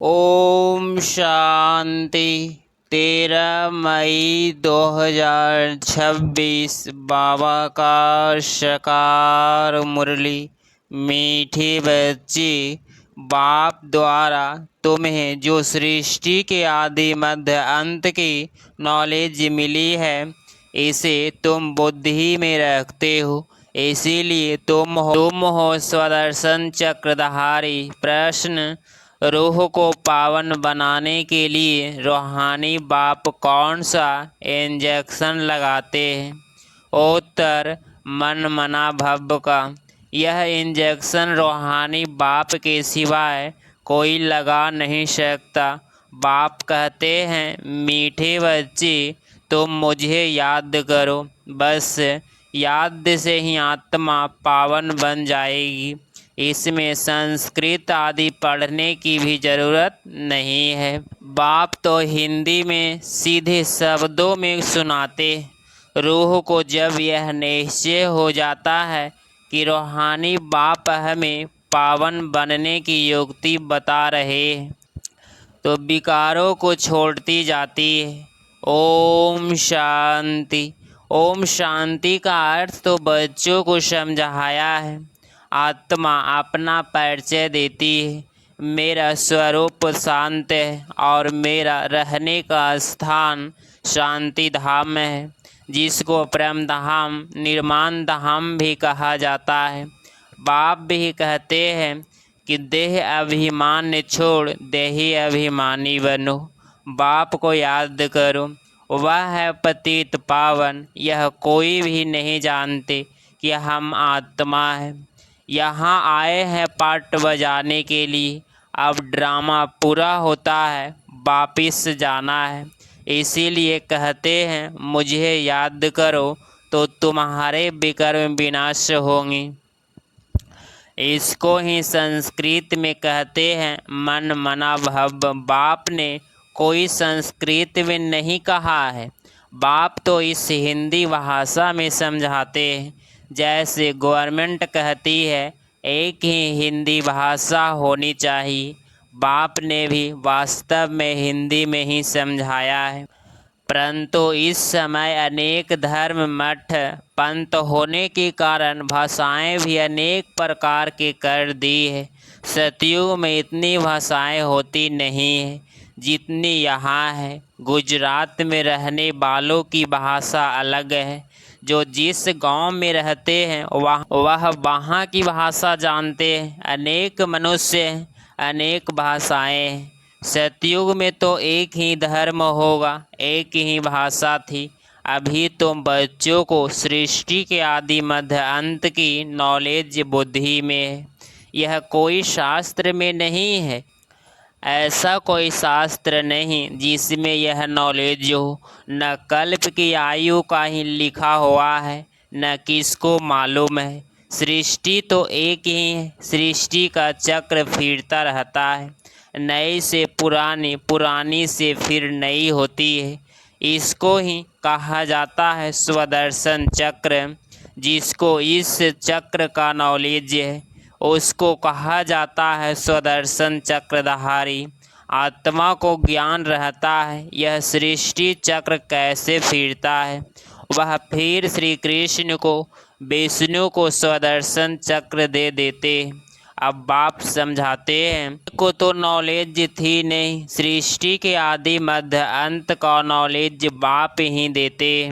ओम शांति। 13 मई 2026 बाबा का शकार मुरली। मीठे बच्चे, बाप द्वारा तुम्हें जो सृष्टि के आदि मध्य अंत की नॉलेज मिली है, इसे तुम बुद्धि में रखते हो। इसीलिए तुम हो स्वदर्शन चक्रधारी। प्रश्न: रूह को पावन बनाने के लिए रूहानी बाप कौन सा इंजेक्शन लगाते हैं? उत्तर: मन मना भव का। यह इंजेक्शन रूहानी बाप के सिवाय कोई लगा नहीं सकता। बाप कहते हैं, मीठे बच्चे, तुम मुझे याद करो। बस याद से ही आत्मा पावन बन जाएगी। इसमें संस्कृत आदि पढ़ने की भी जरूरत नहीं है। बाप तो हिंदी में सीधे शब्दों में सुनाते। रूह को जब यह निश्चय हो जाता है कि रूहानी बाप हमें पावन बनने की युक्ति बता रहे हैं, तो विकारों को छोड़ती जाती है। ओम शांति। ओम शांति का अर्थ तो बच्चों को समझाया है। आत्मा अपना परिचय देती है। मेरा स्वरूप शांत है और मेरा रहने का स्थान शांति धाम है, जिसको परम धाम, निर्माण धाम भी कहा जाता है। बाप भी कहते हैं कि देह अभिमान छोड़ देही अभिमानी बनो। बाप को याद करो, वह है पतित पावन। यह कोई भी नहीं जानते कि हम आत्मा हैं। यहाँ आए हैं पाठ बजाने के लिए। अब ड्रामा पूरा होता है, वापिस जाना है। इसीलिए कहते हैं, मुझे याद करो तो तुम्हारे विकर्म विनाश होंगे। इसको ही संस्कृत में कहते हैं मन मना भव। बाप ने कोई संस्कृत में नहीं कहा है। बाप तो इस हिंदी भाषा में समझाते हैं। जैसे गवर्नमेंट कहती है एक ही हिंदी भाषा होनी चाहिए, बाप ने भी वास्तव में हिंदी में ही समझाया है। परंतु इस समय अनेक धर्म, मठ, पंथ होने के कारण भाषाएं भी अनेक प्रकार के कर दी है। सतयुग में इतनी भाषाएं होती नहीं है जितनी यहाँ है। गुजरात में रहने वालों की भाषा अलग है। जो जिस गांव में रहते हैं वह वहाँ की भाषा जानते हैं। अनेक मनुष्य हैं, अनेक भाषाएं हैं। सतयुग में तो एक ही धर्म होगा, एक ही भाषा थी। अभी तो बच्चों को सृष्टि के आदि मध्य अंत की नॉलेज बुद्धि में है। यह कोई शास्त्र में नहीं है। ऐसा कोई शास्त्र नहीं जिसमें यह नॉलेज हो। न कल्प की आयु का ही लिखा हुआ है, न किसको मालूम है। सृष्टि तो एक ही है। सृष्टि का चक्र फिरता रहता है। नई से पुरानी, पुरानी से फिर नई होती है। इसको ही कहा जाता है स्वदर्शन चक्र। जिसको इस चक्र का नॉलेज है उसको कहा जाता है स्वदर्शन चक्रधारी। आत्मा को ज्ञान रहता है यह सृष्टि चक्र कैसे फिरता है। वह फिर श्री कृष्ण को, विष्णु को स्वदर्शन चक्र दे देते। अब बाप समझाते हैं को तो नॉलेज थी नहीं। सृष्टि के आदि मध्य अंत का नॉलेज बाप ही देते।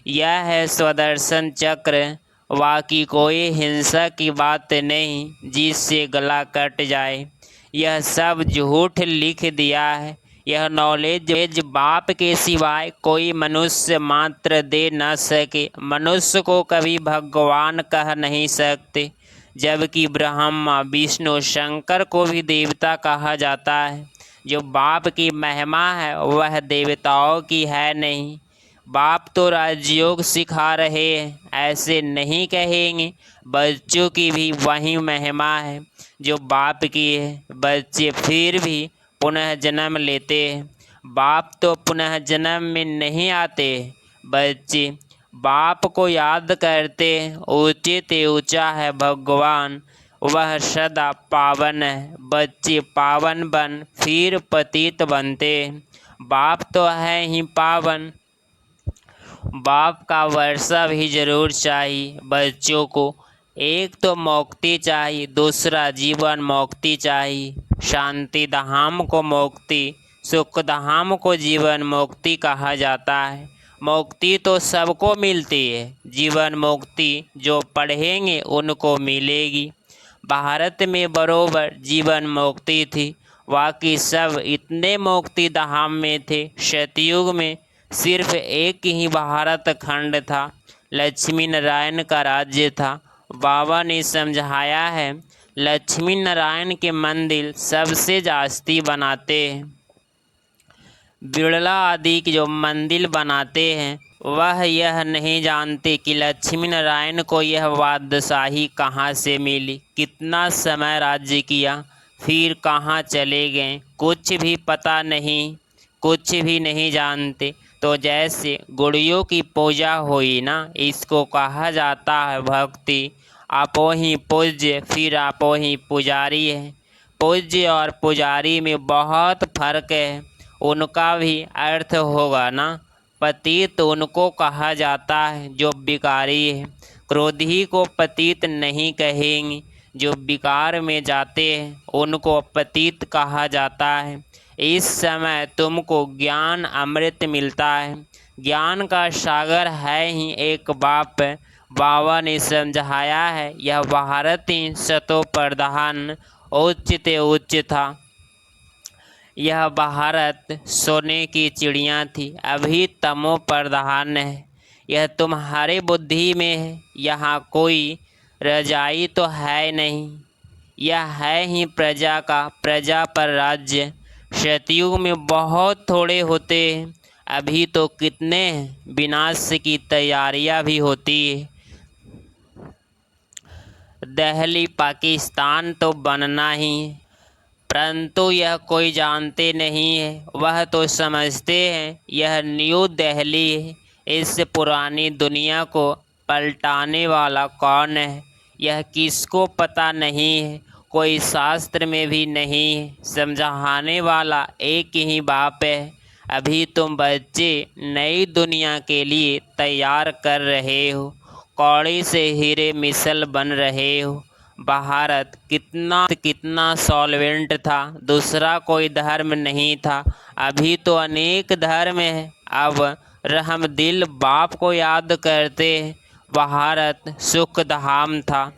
यह है स्वदर्शन चक्र। बाकी कोई हिंसा की बात नहीं जिससे गला कट जाए। यह सब झूठ लिख दिया है। यह नॉलेज बाप के सिवाय कोई मनुष्य मात्र दे न सके। मनुष्य को कभी भगवान कह नहीं सकते, जबकि ब्रह्मा, विष्णु, शंकर को भी देवता कहा जाता है। जो बाप की महिमा है वह देवताओं की है नहीं। बाप तो राजयोग सिखा रहे हैं, ऐसे नहीं कहेंगे। बच्चों की भी वही महिमा है जो बाप की है। बच्चे फिर भी पुनः जन्म लेते हैं। बाप तो पुनः जन्म में नहीं आते। बच्चे बाप को याद करते हैं। ऊंचे ते ऊंचा है भगवान, वह सदा पावन है। बच्चे पावन बन फिर पतित बनते हैं। बाप तो है ही पावन, बाप का वर्षा भी जरूर चाहिए बच्चों को। एक तो मुक्ति चाहिए, दूसरा जीवन मुक्ति चाहिए। शांति धाम को मुक्ति, सुख धाम को जीवन मुक्ति कहा जाता है। मुक्ति तो सबको मिलती है, जीवन मुक्ति जो पढ़ेंगे उनको मिलेगी। भारत में बरोबर जीवन मुक्ति थी, बाकी सब इतने मुक्ति धाम में थे। सतयुग में सिर्फ एक ही भारत खंड था, लक्ष्मी नारायण का राज्य था। बाबा ने समझाया है, लक्ष्मी नारायण के मंदिर सबसे जास्ती बनाते हैं। बिड़ला आदि के जो मंदिर बनाते हैं वह यह नहीं जानते कि लक्ष्मी नारायण को यह बादशाही कहाँ से मिली, कितना समय राज्य किया, फिर कहाँ चले गए, कुछ भी पता नहीं, कुछ भी नहीं जानते। तो जैसे गुड़ियों की पूजा हुई ना, इसको कहा जाता है भक्ति। आपो ही पूज्य फिर आपो ही पुजारी है। पूज्य और पुजारी में बहुत फर्क है, उनका भी अर्थ होगा ना। पतित उनको कहा जाता है जो विकारी है, क्रोधी को पतित नहीं कहेंगे। जो विकार में जाते हैं उनको पतित कहा जाता है। इस समय तुमको ज्ञान अमृत मिलता है, ज्ञान का सागर है ही एक बाप। बाबा ने समझाया है, यह भारत ही सतो प्रधान उच्च ते उच्च था। यह भारत सोने की चिड़िया थी, अभी तमो प्रधान है। यह तुम्हारे बुद्धि में है, यहाँ कोई रजाई तो है नहीं, यह है ही प्रजा का, प्रजा पर राज्य। सतयुग में बहुत थोड़े होते हैं, अभी तो कितने हैं, विनाश की तैयारियां भी होती है। दिल्ली पाकिस्तान तो बनना ही है, परंतु यह कोई जानते नहीं है। वह तो समझते हैं यह न्यू दिल्ली है। इस पुरानी दुनिया को पलटाने वाला कौन है, यह किसको पता नहीं है, कोई शास्त्र में भी नहीं है। समझाने वाला एक ही बाप है। अभी तुम बच्चे नई दुनिया के लिए तैयार कर रहे हो, कौड़ी से हीरे मिसल बन रहे हो। भारत कितना सॉल्वेंट था, दूसरा कोई धर्म नहीं था। अभी तो अनेक धर्म है, अब रहम दिल बाप को याद करते हैं। भारत सुख धाम था,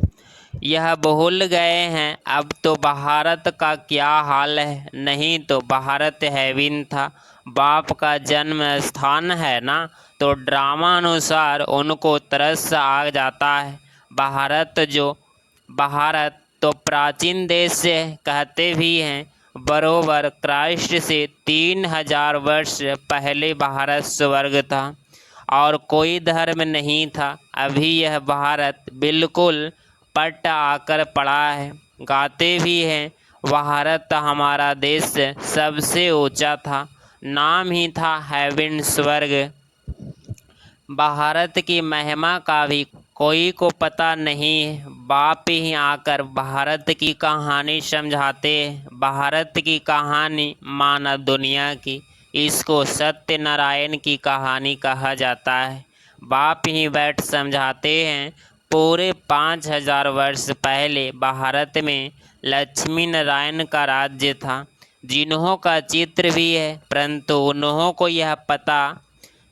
यह भूल गए हैं। अब तो भारत का क्या हाल है, नहीं तो भारत हेवन था, बाप का जन्म स्थान है ना। तो ड्रामा अनुसार उनको तरस आ जाता है। भारत तो प्राचीन देश से कहते भी हैं, बरोबर क्राइस्ट से 3000 वर्ष पहले भारत स्वर्ग था और कोई धर्म नहीं था। अभी यह भारत बिल्कुल पट आकर पड़ा है। गाते भी हैं, भारत हमारा देश सबसे ऊंचा था, नाम ही था हेवन स्वर्ग। भारत की महिमा का भी कोई को पता नहीं है, बाप ही आकर भारत की कहानी समझाते हैं। भारत की कहानी माना दुनिया की, इसको सत्यनारायण की कहानी कहा जाता है। बाप ही बैठ समझाते हैं। पूरे 5000 वर्ष पहले भारत में लक्ष्मी नारायण का राज्य था, जिन्हों का चित्र भी है, परंतु उन्हों को यह पता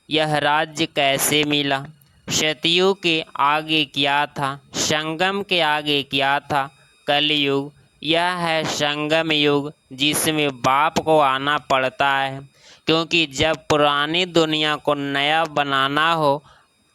यह राज्य कैसे मिला। सतयुग के आगे क्या था, संगम के आगे क्या था, कलयुग। यह है संगम युग, जिसमें बाप को आना पड़ता है, क्योंकि जब पुरानी दुनिया को नया बनाना हो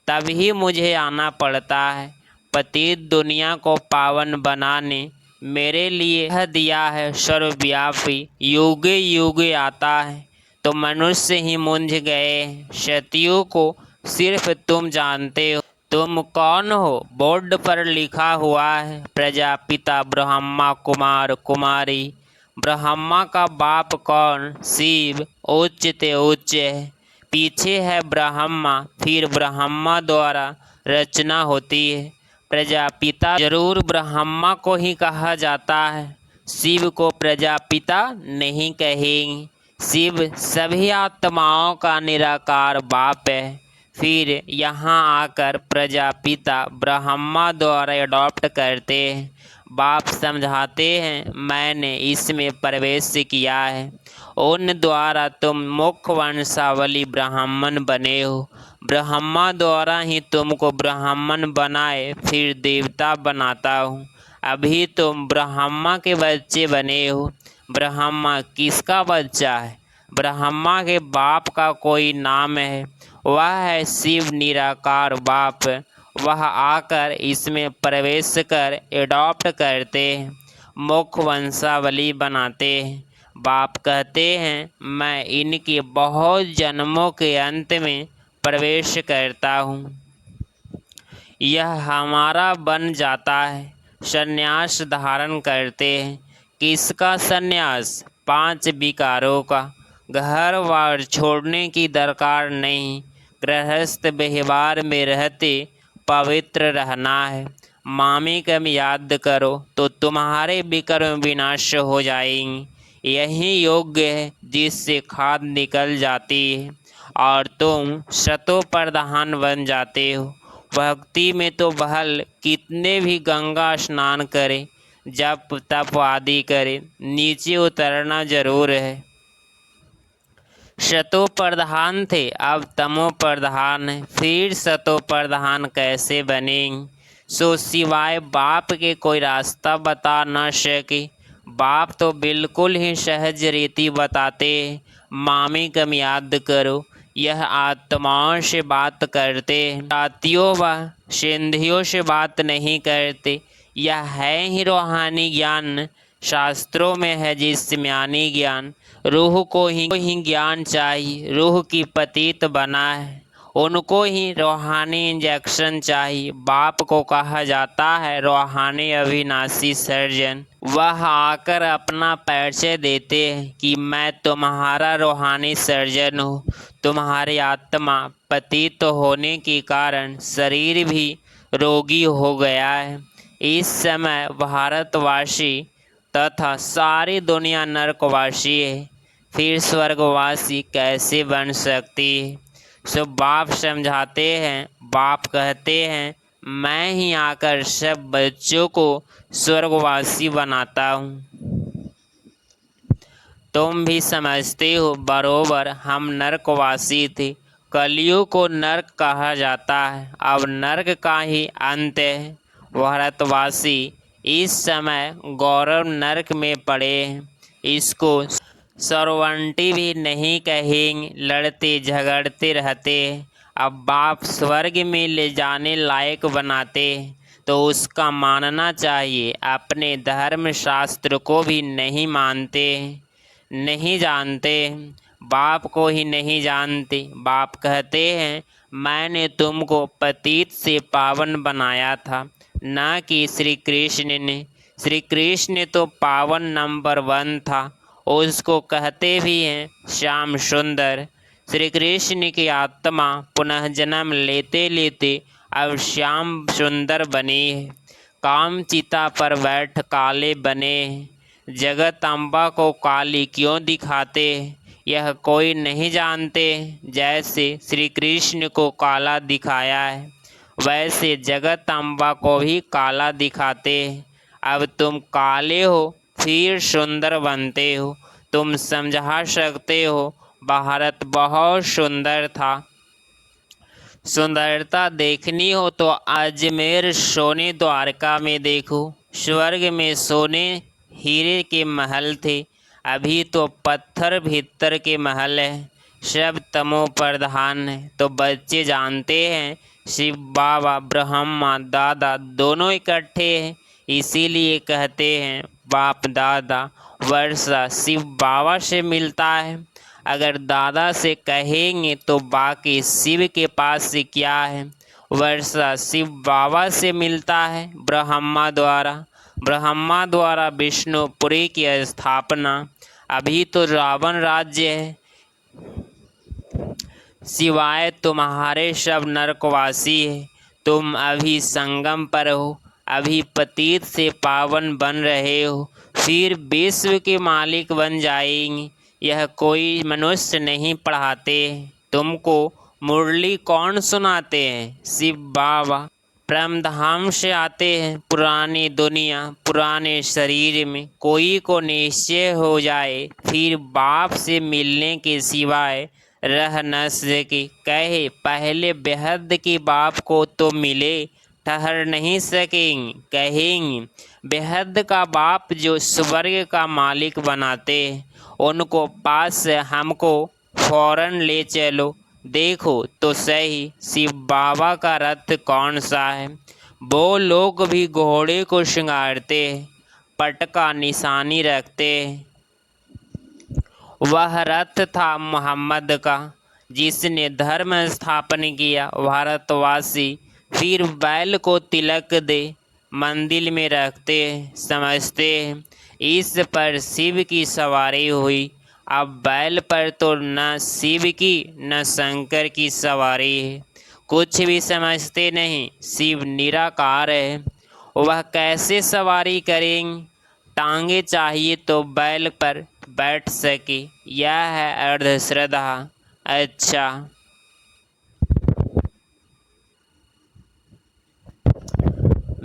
तभी मुझे आना पड़ता है। पतित दुनिया को पावन बनाने मेरे लिए यह दिया है सर्वव्यापी, युगे युगे आता है। तो मनुष्य ही मूंझ गए। सतयुग को सिर्फ तुम जानते हो। तुम कौन हो, बोर्ड पर लिखा हुआ है, प्रजापिता ब्रह्मा कुमार कुमारी। ब्रह्मा का बाप कौन, शिव, उच्च ते उच्च है। पीछे है ब्रह्मा, फिर ब्रह्मा द्वारा रचना होती है। प्रजापिता जरूर ब्रह्मा को ही कहा जाता है। शिव को प्रजापिता नहीं कहेंगे। शिव सभी आत्माओं का निराकार बाप है। फिर यहाँ आकर प्रजापिता ब्रह्मा द्वारा अडॉप्ट करते हैं। बाप समझाते हैं, मैंने इसमें प्रवेश किया है। उन द्वारा तुम मुख्य वंशावली ब्राह्मण बने हो। ब्रह्मा द्वारा ही तुमको ब्राह्मण बनाए, फिर देवता बनाता हूँ। अभी तुम ब्रह्मा के बच्चे बने हो। ब्रह्मा किसका बच्चा है? ब्रह्मा के बाप का कोई नाम है, वह है शिव निराकार बाप। वह आकर इसमें प्रवेश कर एडॉप्ट करते हैं, मुख्य वंशावली बनाते हैं। बाप कहते हैं, मैं इनके बहुत जन्मों के अंत में प्रवेश करता हूँ, यह हमारा बन जाता है। संन्यास धारण करते हैं। किसका संन्यास? 5 विकारों का। घर बार छोड़ने की दरकार नहीं। गृहस्थ व्यवहार में रहते पवित्र रहना है। मामी कम याद करो तो तुम्हारे विकर्म विनाश हो जाएंगे। यही योग्य है जिससे खाद निकल जाती है और तुम शतो प्रधान बन जाते हो। भक्ति में तो बहल कितने भी गंगा स्नान करें, जप तप आदि करें, नीचे उतरना जरूर है। शतो प्रधान थे, अब तमो प्रधान है। फिर शतो प्रधान कैसे बनेंगे? सो सिवाय बाप के कोई रास्ता बता न सके। बाप तो बिल्कुल ही सहज रीति बताते हैं। मामी कम याद करो, यह आत्माओं से बात करते हैं, जातियों व सिंधियों से बात नहीं करते। यह है ही रूहानी ज्ञान। शास्त्रों में है जिस्मानी ज्ञान। रूह को ही ज्ञान चाहिए। रूह की पतित बना है, उनको ही रूहानी इंजेक्शन चाहिए। बाप को कहा जाता है रूहानी अविनाशी सर्जन। वह आकर अपना परिचय देते हैं कि मैं तुम्हारा रूहानी सर्जन हूँ। तुम्हारी आत्मा पतित होने के कारण शरीर भी रोगी हो गया है। इस समय भारतवासी तथा सारी दुनिया नरकवासी है, फिर स्वर्गवासी कैसे बन सकती है? सो बाप समझाते हैं। बाप कहते हैं, मैं ही आकर सब बच्चों को स्वर्गवासी बनाता हूँ। तुम भी समझते हो बरोबर, हम नरकवासी थे। कलियुग को नरक कहा जाता है, अब नरक का ही अंत है। भारतवासी इस समय गौरव नरक में पड़े हैं। इसको सर्वंटी भी नहीं कहेंगे, लड़ते झगड़ते रहते हैं। अब बाप स्वर्ग में ले जाने लायक बनाते हैं तो उसका मानना चाहिए। अपने धर्म शास्त्र को भी नहीं मानते, नहीं जानते, बाप को ही नहीं जानते। बाप कहते हैं, मैंने तुमको पतित से पावन बनाया था, ना कि श्री कृष्ण ने। श्री कृष्ण तो पावन नंबर 1 था, उसको कहते भी हैं श्याम सुंदर। श्री कृष्ण की आत्मा पुनः जन्म लेते लेते अब श्याम सुंदर बनी है। काम चिता पर बैठ काले बने हैं। जगत अम्बा को काली क्यों दिखाते हैं, यह कोई नहीं जानते। जैसे श्री कृष्ण को काला दिखाया है, वैसे जगत अम्बा को भी काला दिखाते हैं। अब तुम काले हो, फिर सुंदर बनते हो। तुम समझा सकते हो, भारत बहुत सुंदर था। सुंदरता देखनी हो तो अजमेर सोने द्वारका में देखो। स्वर्ग में सोने हीरे के महल थे, अभी तो पत्थर भीतर के महल है। सब तमो प्रधान है। तो बच्चे जानते हैं शिव बाबा ब्रह्मा दादा दोनों इकट्ठे हैं, इसीलिए कहते हैं बाप दादा। वर्षा शिव बाबा से मिलता है। अगर दादा से कहेंगे तो बाकी शिव के पास से क्या है? वर्षा शिव बाबा से मिलता है ब्रह्मा द्वारा। ब्रह्मा द्वारा विष्णुपुरी की स्थापना। अभी तो रावण राज्य है। सिवाय तुम्हारे सब नरकवासी है। तुम अभी संगम पर हो, अभी पतित से पावन बन रहे हो, फिर विश्व के मालिक बन जाएंगे। यह कोई मनुष्य नहीं पढ़ाते। तुमको मुरली कौन सुनाते हैं? शिव बाबा परमधाम से आते हैं। पुरानी दुनिया पुराने शरीर में कोई को निश्चय हो जाए, फिर बाप से मिलने के सिवाय रह न सके। कहे पहले बेहद के बाप को तो मिले, ठहर नहीं सकेंगे। कहेंगे बेहद का बाप जो स्वर्ग का मालिक बनाते, उनको पास हमको फौरन ले चलो। देखो तो सही शिव बाबा का रथ कौन सा है। वो लोग भी घोड़े को श्रृंगारते, पटका निशानी रखते। वह रथ था मोहम्मद का, जिसने धर्म स्थापन किया भारतवासी। फिर बैल को तिलक दे मंदिर में रखते, समझते इस पर शिव की सवारी हुई। अब बैल पर तो न शिव की न शंकर की सवारी है। कुछ भी समझते नहीं। शिव निराकार है, वह कैसे सवारी करेंगे? टांगे चाहिए तो बैल पर बैठ सके। यह है अंधश्रद्धा। अच्छा,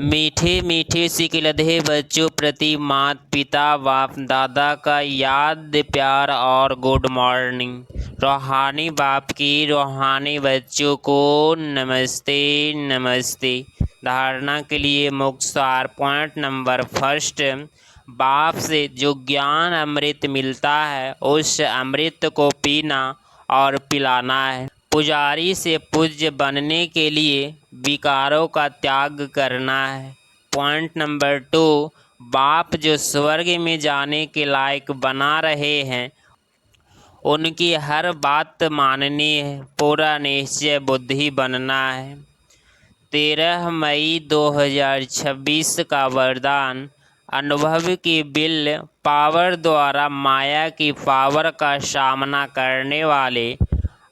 मीठे मीठे सिकिलधे बच्चों प्रति माता पिता बाप दादा का याद प्यार और गुड मॉर्निंग। रूहानी बाप की रूहानी बच्चों को नमस्ते नमस्ते। धारणा के लिए मुख्य सार पॉइंट नंबर फर्स्ट, बाप से जो ज्ञान अमृत मिलता है उस अमृत को पीना और पिलाना है। पुजारी से पूज्य बनने के लिए विकारों का त्याग करना है। पॉइंट नंबर 2, बाप जो स्वर्ग में जाने के लायक बना रहे हैं उनकी हर बात माननी है। पूरा निश्चय बुद्धि बनना है। 13 मई 2026 का वरदान, अनुभव की बिल पावर द्वारा माया की पावर का सामना करने वाले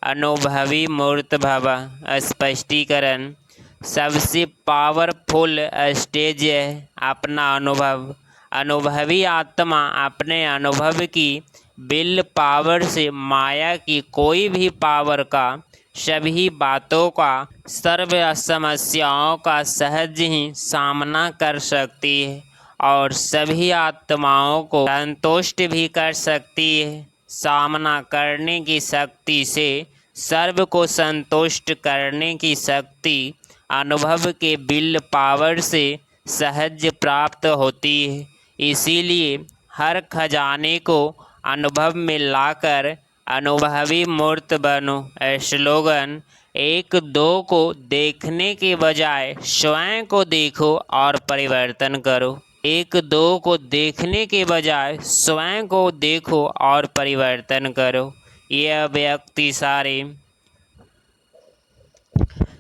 अनुभवी मूर्त भव। स्पष्टीकरण, सबसे पावरफुल स्टेज है अपना अनुभव। अनुभवी आत्मा अपने अनुभव की बिल पावर से माया की कोई भी पावर का, सभी बातों का, सर्व समस्याओं का सहज ही सामना कर सकती है और सभी आत्माओं को संतुष्ट भी कर सकती है। सामना करने की शक्ति से सर्व को संतुष्ट करने की शक्ति अनुभव के बिल पावर से सहज प्राप्त होती है। इसीलिए हर खजाने को अनुभव में लाकर अनुभवी मूर्त बनो। स्लोगन, 1-2 को देखने के बजाय स्वयं को देखो और परिवर्तन करो। 1-2 को देखने के बजाय स्वयं को देखो और परिवर्तन करो। यह व्यक्ति सारे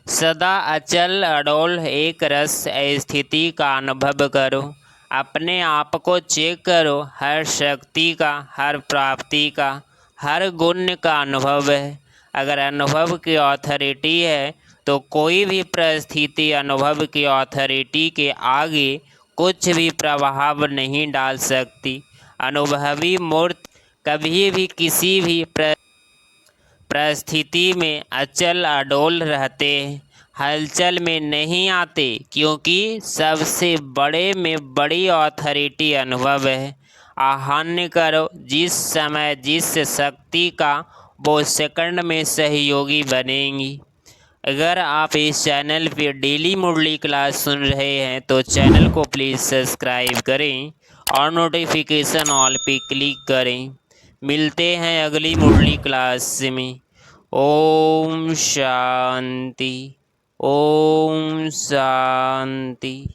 सदा अचल अडोल एक रस स्थिति का अनुभव करो। अपने आप को चेक करो। हर शक्ति का, हर प्राप्ति का, हर गुण का अनुभव है। अगर अनुभव की अथॉरिटी है तो कोई भी परिस्थिति अनुभव की अथॉरिटी के आगे कुछ भी प्रभाव नहीं डाल सकती। अनुभवी मूर्त कभी भी किसी भी परिस्थिति में अचल अडोल रहते, हलचल में नहीं आते, क्योंकि सबसे बड़े में बड़ी अथॉरिटी अनुभव है। आह्वान करो जिस समय जिस शक्ति का, वो सेकंड में सहयोगी बनेंगी। अगर आप इस चैनल पे डेली मुरली क्लास सुन रहे हैं तो चैनल को प्लीज़ सब्सक्राइब करें और नोटिफिकेशन ऑल पे क्लिक करें। मिलते हैं अगली मुरली क्लास में। ओम शांति, ओम शांति।